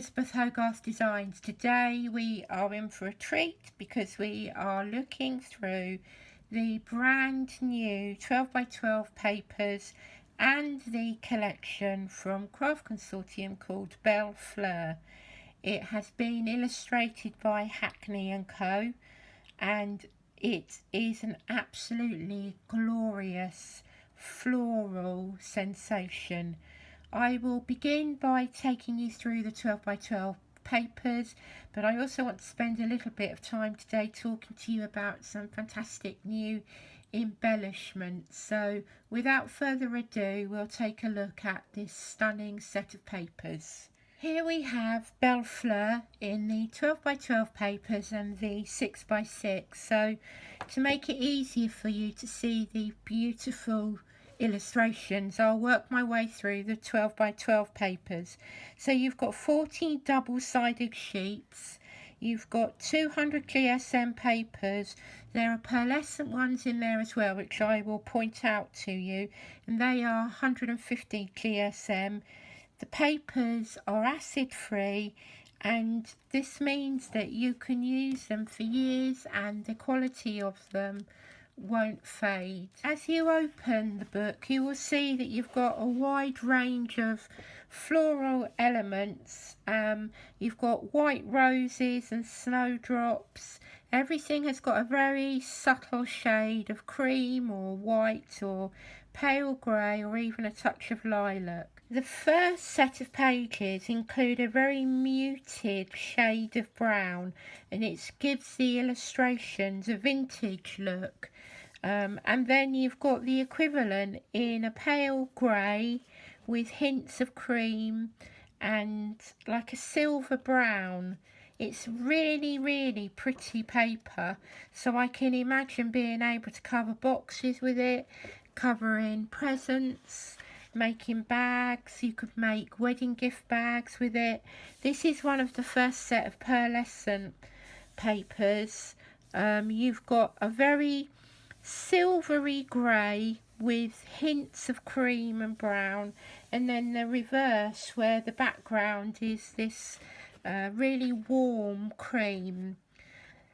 Elisabeth Hogarth Designs. Today we are in for a treat because we are looking through the brand new 12 by 12 papers and the collection from Craft Consortium called Belle Fleur. It has been illustrated by Hackney and Co, and it is an absolutely glorious floral sensation. I will begin by taking you through the 12 by 12 papers, but I also want to spend a little bit of time today talking to you about some fantastic new embellishments. So without further ado, we'll take a look at this stunning set of papers. Here we have Belfleur in the 12 by 12 papers and the 6 by 6. So to make it easier for you to see the beautiful illustrations, I'll work my way through the 12 by 12 papers. So you've got 40 double-sided sheets, you've got 200 GSM papers. There are pearlescent ones in there as well, which I will point out to you, and they are 150 GSM. The papers are acid free, and this means that you can use them for years and the quality of them won't fade. As you open the book, you will see that you've got a wide range of floral elements. You've got white roses and snowdrops. Everything has got a very subtle shade of cream or white or pale grey or even a touch of lilac. The first set of pages include a very muted shade of brown, and it gives the illustrations a vintage look. And then you've got the equivalent in a pale grey with hints of cream and like a silver brown. It's really pretty paper, so I can imagine being able to cover boxes with it, covering presents, making bags. You could make wedding gift bags with it. This is one of the first set of pearlescent papers. You've got a very silvery grey with hints of cream and brown, and then the reverse where the background is this really warm cream.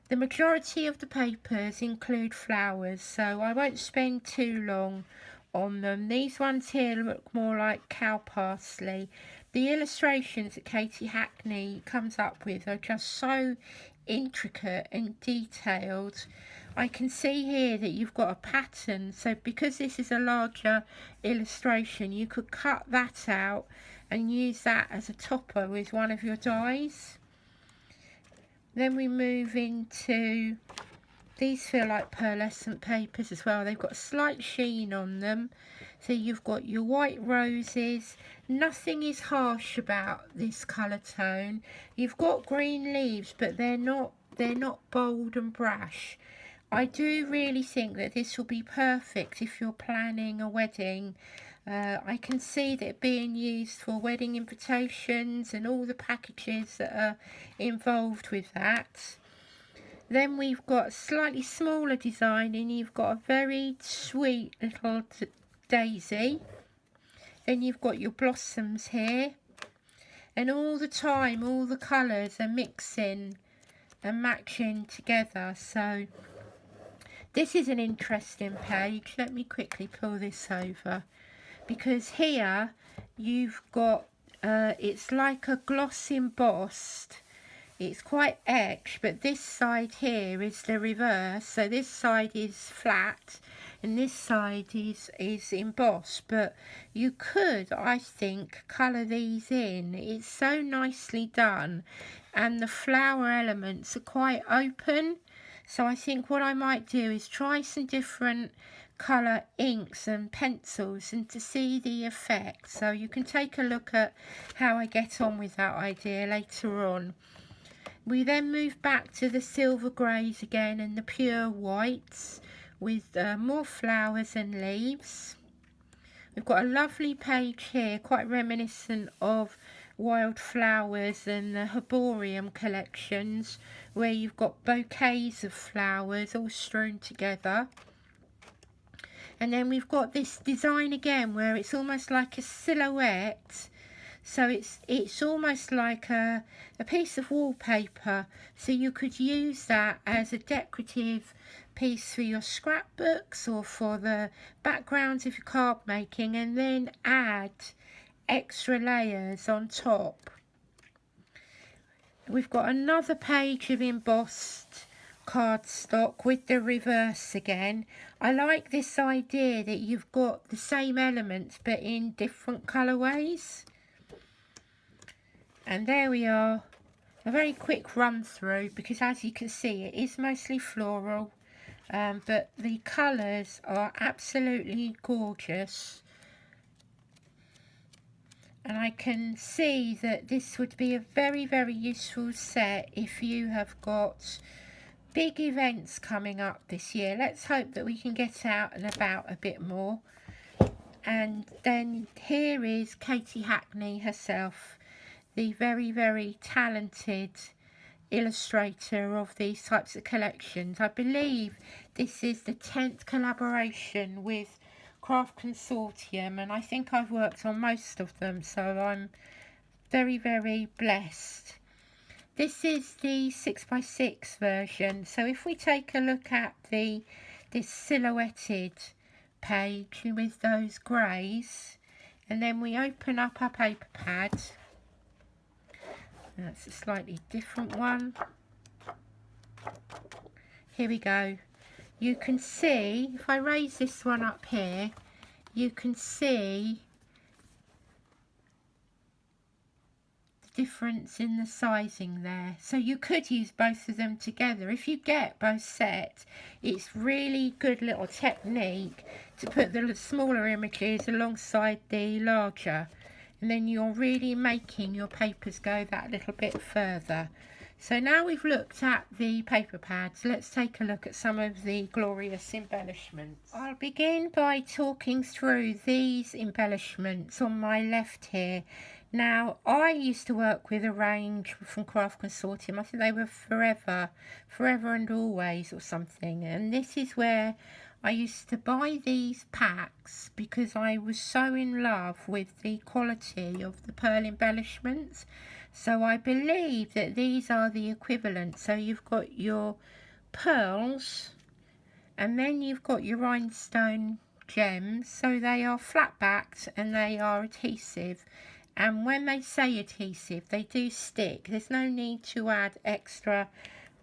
The majority of the papers include flowers, so I won't spend too long on them. These ones here look more like cow parsley. The illustrations that Katy Hackney comes up with are just so intricate and detailed. I can see here that you've got a pattern, so because this is a larger illustration, you could cut that out and use that as a topper with one of your dies. Then we move into, these feel like pearlescent papers as well. They've got a slight sheen on them. So you've got your white roses. Nothing is harsh about this colour tone. You've got green leaves, but they're not bold and brash. I do really think that this will be perfect if you're planning a wedding. I can see that being used for wedding invitations and all the packages that are involved with that. Then we've got a slightly smaller design, and you've got a very sweet little daisy. Then you've got your blossoms here, and all the time all the colours are mixing and matching together. So this is an interesting page. Let me quickly pull this over, because here you've got it's like a gloss embossed. It's quite etched, but this side here is the reverse. So this side is flat and this side is embossed. But you could, I think, colour these in. It's so nicely done, and the flower elements are quite open. So I think what I might do is try some different colour inks and pencils and to see the effect. So you can take a look at how I get on with that idea later on. We then move back to the silver greys again and the pure whites with more flowers and leaves. We've got a lovely page here, quite reminiscent of wildflowers and the herbarium collections, where you've got bouquets of flowers all strewn together. And then we've got this design again where it's almost like a silhouette. So it's almost like a piece of wallpaper, so you could use that as a decorative piece for your scrapbooks or for the backgrounds of your card making, and then add extra layers on top. We've got another page of embossed cardstock with the reverse again. I like this idea that you've got the same elements but in different colourways. And there we are, a very quick run through, because as you can see it is mostly floral, but the colours are absolutely gorgeous. And I can see that this would be a very, very useful set if you have got big events coming up this year. Let's hope that we can get out and about a bit more. And then here is Katy Hackney herself, the very, very talented illustrator of these types of collections. I believe this is the 10th collaboration with Craft Consortium, and I think I've worked on most of them, so I'm very, very blessed. This is the 6x6 version, so if we take a look at this silhouetted page with those greys, and then we open up our paper pad. That's a slightly different one. Here we go. You can see, if I raise this one up here, you can see the difference in the sizing there. So you could use both of them together. If you get both sets, it's really good little technique to put the smaller images alongside the larger. And then you're really making your papers go that little bit further. So now we've looked at the paper pads, let's take a look at some of the glorious embellishments. I'll begin by talking through these embellishments on my left here. Now, I used to work with a range from Craft Consortium. I think they were Forever and Always or something. And this is where I used to buy these packs because I was so in love with the quality of the pearl embellishments. So I believe that these are the equivalent. So you've got your pearls and then you've got your rhinestone gems. So they are flat backed and they are adhesive. And when they say adhesive, they do stick. There's no need to add extra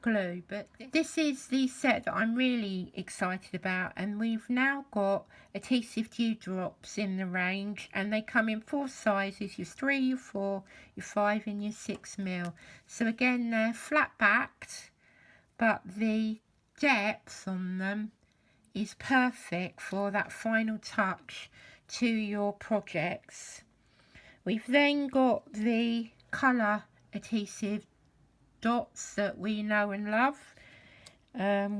glue, but this is the set that I'm really excited about, and we've now got adhesive dewdrops in the range, and they come in 4 sizes, your 3, your 4, your 5 and your 6mm. So again, they're flat backed, but the depth on them is perfect for that final touch to your projects. We've then got the colour adhesive dots that we know and love.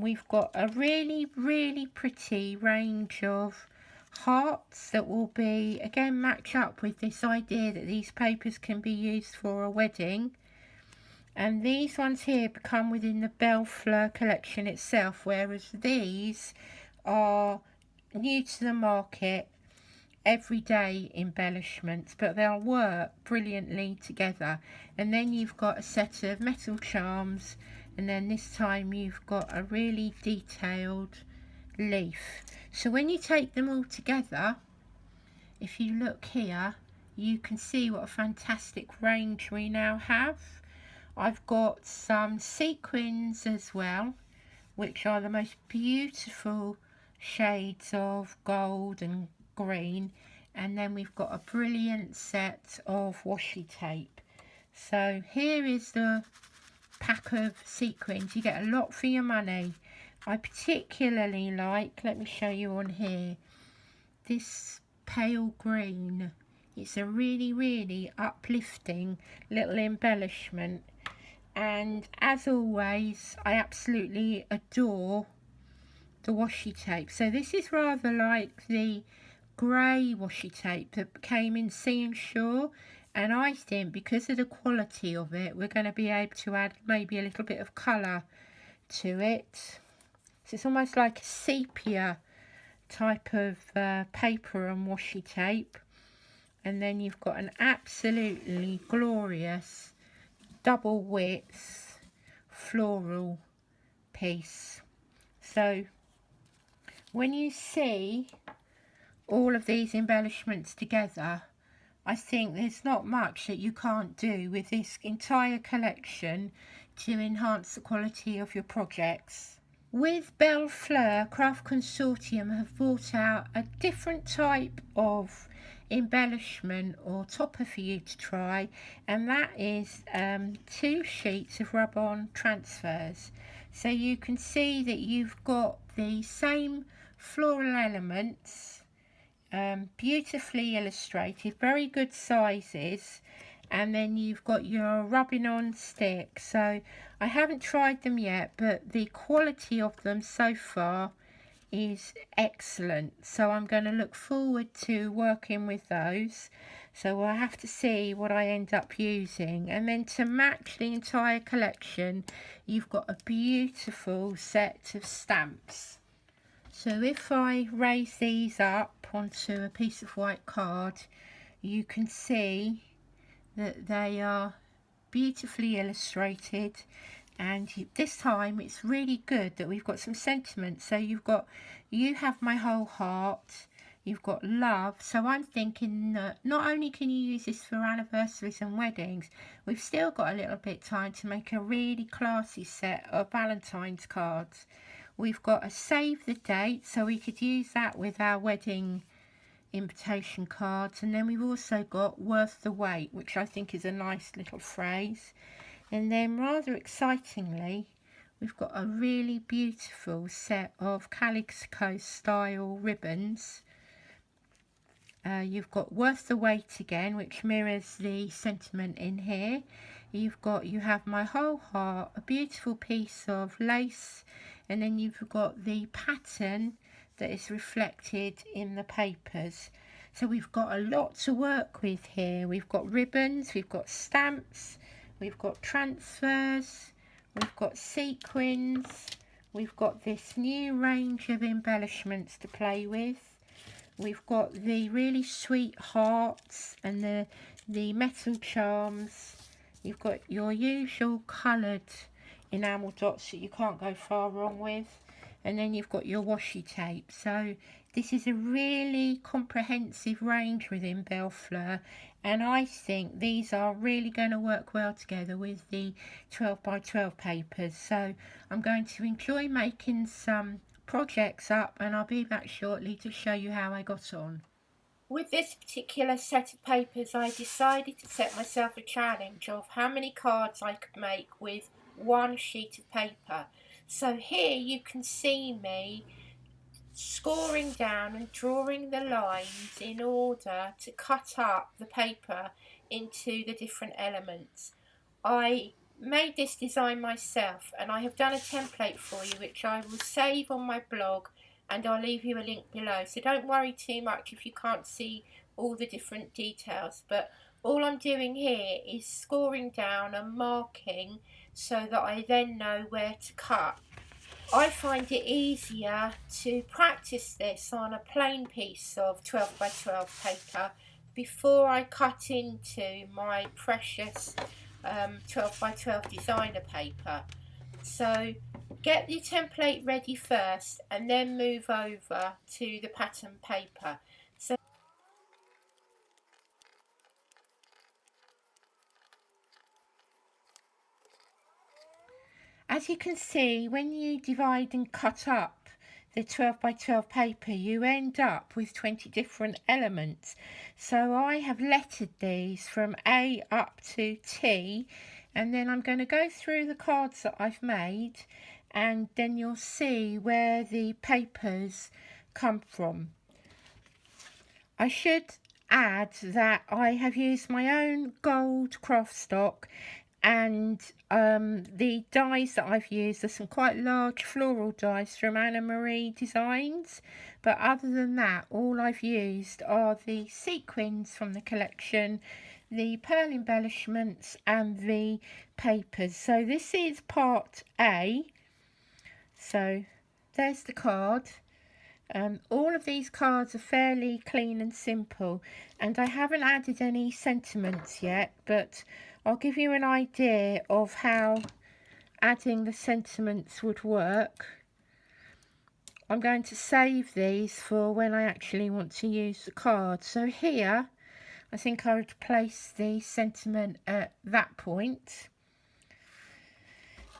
We've got a really, really pretty range of hearts that will be, again, match up with this idea that these papers can be used for a wedding. And these ones here come within the Belle Fleur collection itself, whereas these are new to the market, everyday embellishments, but they'll work brilliantly together. And then you've got a set of metal charms, and then this time you've got a really detailed leaf. So when you take them all together, if you look here, you can see what a fantastic range we now have. I've got some sequins as well, which are the most beautiful shades of gold and green, and then we've got a brilliant set of washi tape. So here is the pack of sequins. You get a lot for your money. I particularly like, let me show you on here, this pale green. It's a really, really uplifting little embellishment, and as always I absolutely adore the washi tape. So this is rather like the grey washi tape that came in Sea and Shore, and I think because of the quality of it we're going to be able to add maybe a little bit of colour to it. So it's almost like a sepia type of paper and washi tape. and then you've got an absolutely glorious double width floral piece. So when you see all of these embellishments together, I think there's not much that you can't do with this entire collection to enhance the quality of your projects. With Belle Fleur, Craft Consortium have brought out a different type of embellishment or topper for you to try, and that is 2 sheets of rub-on transfers. So you can see that you've got the same floral elements, beautifully illustrated, very good sizes, and then you've got your rubbing on stick. So I haven't tried them yet, but the quality of them so far is excellent, so I'm going to look forward to working with those. So we'll have to see what I end up using, and then to match the entire collection you've got a beautiful set of stamps. So if I raise these up onto a piece of white card, you can see that they are beautifully illustrated, and this time it's really good that we've got some sentiment. So you have my whole heart, you've got love. So I'm thinking that not only can you use this for anniversaries and weddings, we've still got a little bit time to make a really classy set of Valentine's cards. We've got a save the date, so we could use that with our wedding invitation cards, and then we've also got worth the wait, which I think is a nice little phrase. And then rather excitingly, we've got a really beautiful set of calico style ribbons. You've got worth the wait again, which mirrors the sentiment in here. You have my whole heart, a beautiful piece of lace, and then you've got the pattern that is reflected in the papers. So we've got a lot to work with here. We've got ribbons, we've got stamps, we've got transfers, we've got sequins, we've got this new range of embellishments to play with. We've got the really sweet hearts and the metal charms. You've got your usual coloured enamel dots that you can't go far wrong with. And then you've got your washi tape. So this is a really comprehensive range within Belfleur, and I think these are really going to work well together with the 12 by 12 papers. So I'm going to enjoy making some projects up, and I'll be back shortly to show you how I got on. With this particular set of papers, I decided to set myself a challenge of how many cards I could make with one sheet of paper. So here you can see me scoring down and drawing the lines in order to cut up the paper into the different elements. I made this design myself, and I have done a template for you which I will save on my blog, and I'll leave you a link below, so don't worry too much if you can't see all the different details. But all I'm doing here is scoring down and marking so that I then know where to cut. I find it easier to practice this on a plain piece of 12 by 12 paper before I cut into my precious 12 by 12 designer paper. So get your template ready first and then move over to the pattern paper. So as you can see, when you divide and cut up the 12 by 12 paper, you end up with 20 different elements. So I have lettered these from A up to T, and then I'm going to go through the cards that I've made, and then you'll see where the papers come from. I should add that I have used my own gold craft stock, and the dies that I've used are some quite large floral dies from Anna Marie Designs, but other than that all I've used are the sequins from the collection, the pearl embellishments and the papers. So this is part A. So there's the card, All of these cards are fairly clean and simple, and I haven't added any sentiments yet, but I'll give you an idea of how adding the sentiments would work. I'm going to save these for when I actually want to use the card. So here, I think I would place the sentiment at that point.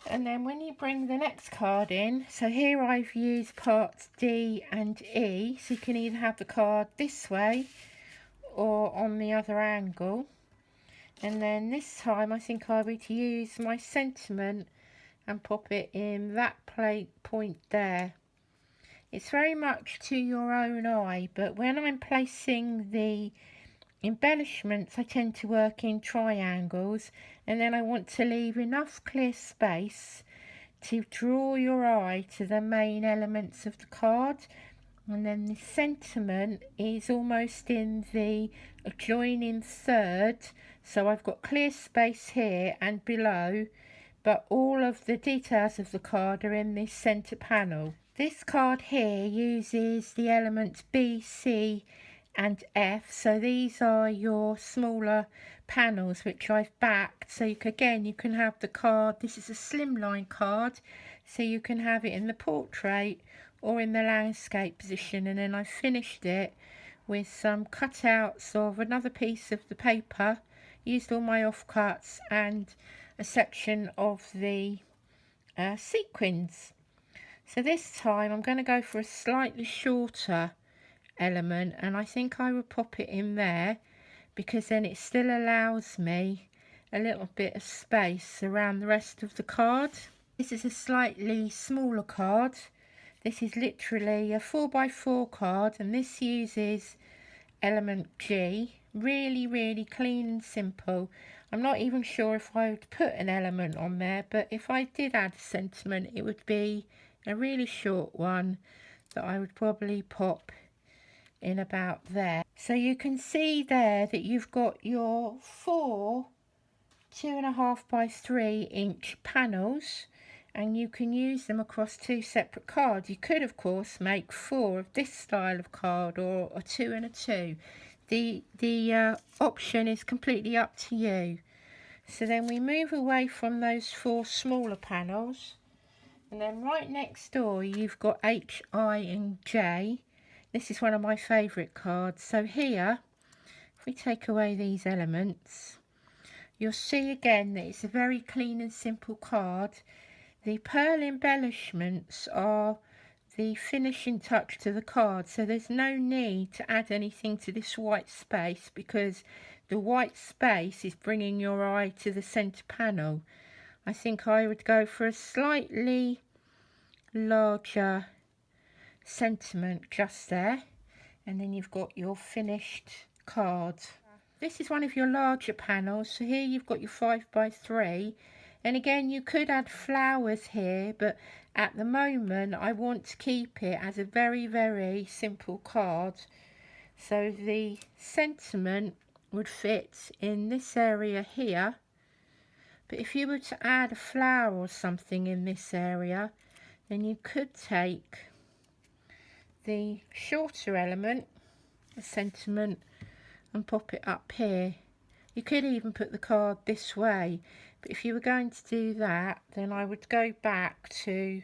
And then when you bring the next card in, so here I've used parts D and E, so you can either have the card this way or on the other angle. And then this time I think I would use my sentiment and pop it in that point there. It's very much to your own eye, but when I'm placing the embellishments I tend to work in triangles, and then I want to leave enough clear space to draw your eye to the main elements of the card. And then the sentiment is almost in the adjoining third, so I've got clear space here and below, but all of the details of the card are in this centre panel. This card here uses the elements B, C and F, so these are your smaller panels which I've backed, so you can have the card. This is a slimline card, so you can have it in the portrait or in the landscape position. And then I finished it with some cutouts of another piece of the paper, used all my offcuts and a section of the sequins. So this time I'm going to go for a slightly shorter element, and I think I would pop it in there because then it still allows me a little bit of space around the rest of the card. This is a slightly smaller card. This is literally a 4x4 card, and this uses element G. Really clean and simple. I'm not even sure if I would put an element on there, but if I did add a sentiment, it would be a really short one that I would probably pop in about there. So you can see there that you've got your 4 2.5 by 3 inch panels, and you can use them across 2 separate cards. You could of course make 4 of this style of card, or a 2 and a 2. The option is completely up to you. So then we move away from those 4 smaller panels, and then right next door you've got H, I and J. This is one of my favourite cards. So here, if we take away these elements, you'll see again that it's a very clean and simple card. The pearl embellishments are the finishing touch to the card, so there's no need to add anything to this white space, because the white space is bringing your eye to the centre panel. I think I would go for a slightly larger sentiment just there, and then you've got your finished card. This is one of your larger panels, so here you've got your 5x3, and again you could add flowers here, but at the moment I want to keep it as a very simple card. So the sentiment would fit in this area here, but if you were to add a flower or something in this area, then you could take the shorter element, the sentiment, and pop it up here. You could even put the card this way, but if you were going to do that, then I would go back to,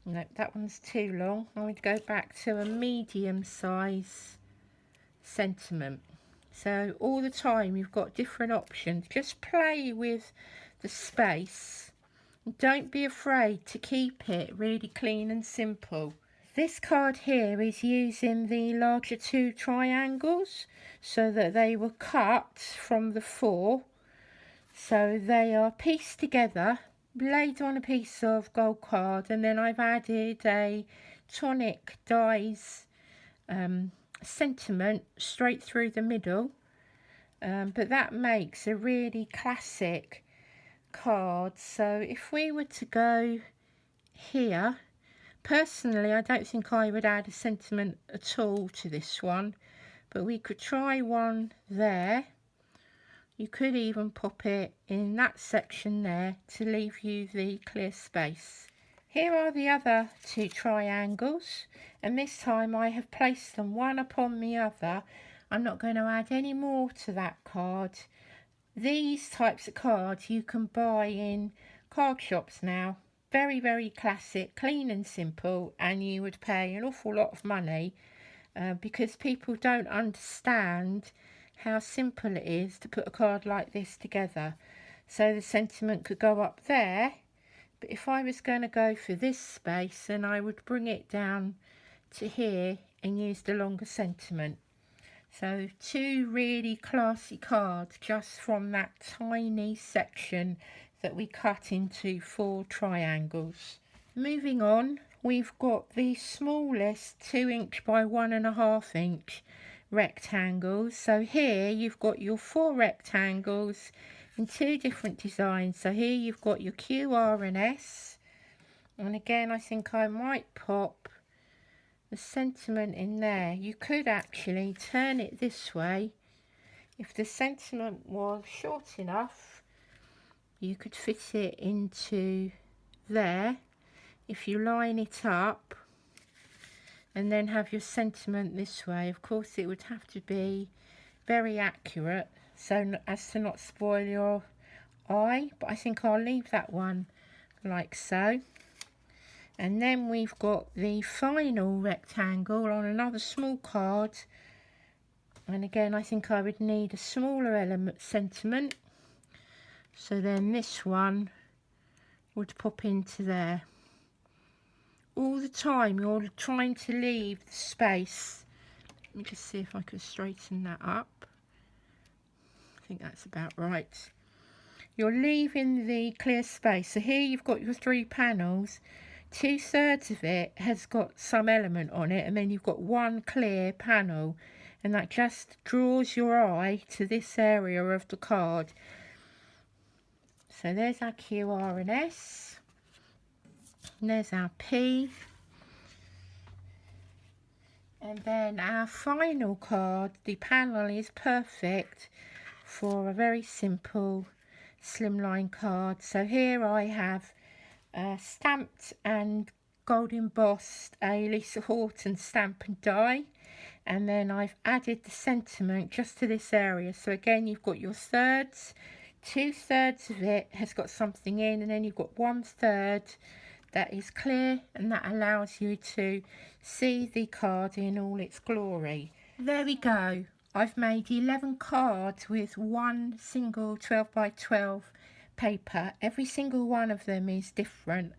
no, that one's too long. I would go back to a medium size sentiment. So all the time you've got different options. Just play with the space. Don't be afraid to keep it really clean and simple. This card here is using the larger 2 triangles, so that they were cut from the 4. So they are pieced together, laid on a piece of gold card, and then I've added a tonic dyes sentiment straight through the middle. But that makes a really classic card. So if we were to go here, personally I don't think I would add a sentiment at all to this one, but we could try one there. You could even pop it in that section there to leave you the clear space. Here are the other two triangles, and this time I have placed them one upon the other. I'm not going to add any more to that card. These types of cards you can buy in card shops now. Very, very classic, clean and simple, and you would pay an awful lot of money because people don't understand how simple it is to put a card like this together. So the sentiment could go up there, but if I was going to go for this space, then I would bring it down to here and use the longer sentiment. So two really classy cards just from that tiny section that we cut into 4 triangles. Moving on, we've got the smallest 2 inch by 1.5 inch rectangles. So here you've got your 4 rectangles in 2 different designs. So here you've got your Q, R and S, and again I think I might pop the sentiment in there. You could actually turn it this way. If the sentiment was short enough, you could fit it into there. If you line it up and then have your sentiment this way, of course it would have to be very accurate so as to not spoil your eye, but I think I'll leave that one like so. And then we've got the final rectangle on another small card, and again I think I would need a smaller element sentiment, so then this one would pop into there. All the time you're trying to leave the space. Let me just see if I can straighten that up. I think that's about right. You're leaving the clear space. So here you've got your 3 panels. 2/3 of it has got some element on it, and then you've got one clear panel, and that just draws your eye to this area of the card. So there's our Q, R and S, and there's our P, and then our final card. The panel is perfect for a very simple slimline card. So here I have stamped and gold embossed a Lisa Horton stamp and die, and then I've added the sentiment just to this area. So again you've got your thirds. 2/3 of it has got something in, and then you've got 1/3 that is clear, and that allows you to see the card in all its glory. There we go. I've made 11 cards with one single 12 by 12 paper. Every single one of them is different.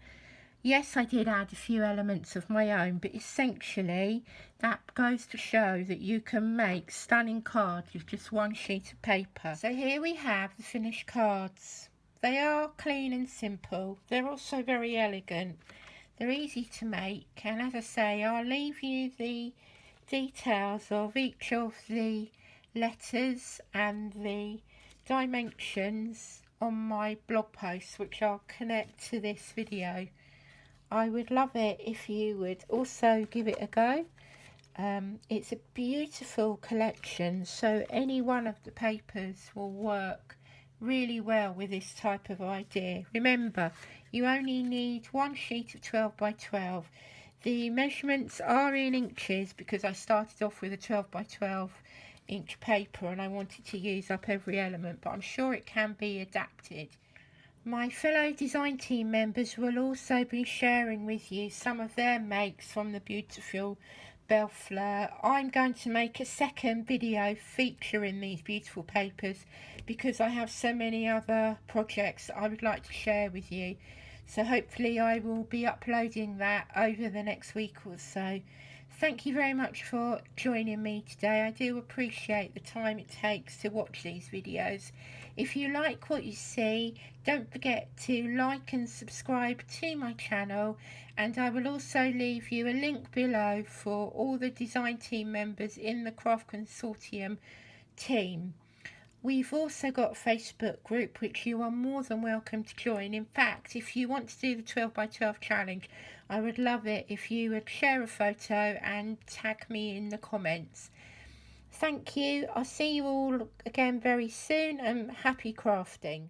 Yes, I did add a few elements of my own, but essentially that goes to show that you can make stunning cards with just one sheet of paper. So here we have the finished cards. They are clean and simple. They're also very elegant. They're easy to make, and as I say, I'll leave you the details of each of the letters and the dimensions on my blog post, which I'll connect to this video. I would love it if you would also give it a go. It's a beautiful collection, so any one of the papers will work really well with this type of idea. Remember, you only need one sheet of 12 by 12. The measurements are in inches because I started off with a 12 by 12 inch paper and I wanted to use up every element, but I'm sure it can be adapted. My fellow design team members will also be sharing with you some of their makes from the beautiful Belle Fleur. I'm going to make a second video featuring these beautiful papers because I have so many other projects that I would like to share with you. So hopefully I will be uploading that over the next week or so. Thank you very much for joining me today. I do appreciate the time it takes to watch these videos. If you like what you see, don't forget to like and subscribe to my channel, and I will also leave you a link below for all the design team members in the Craft Consortium team. We've also got a Facebook group which you are more than welcome to join. In fact, if you want to do the 12 by 12 challenge, I would love it if you would share a photo and tag me in the comments. Thank you. I'll see you all again very soon, and happy crafting.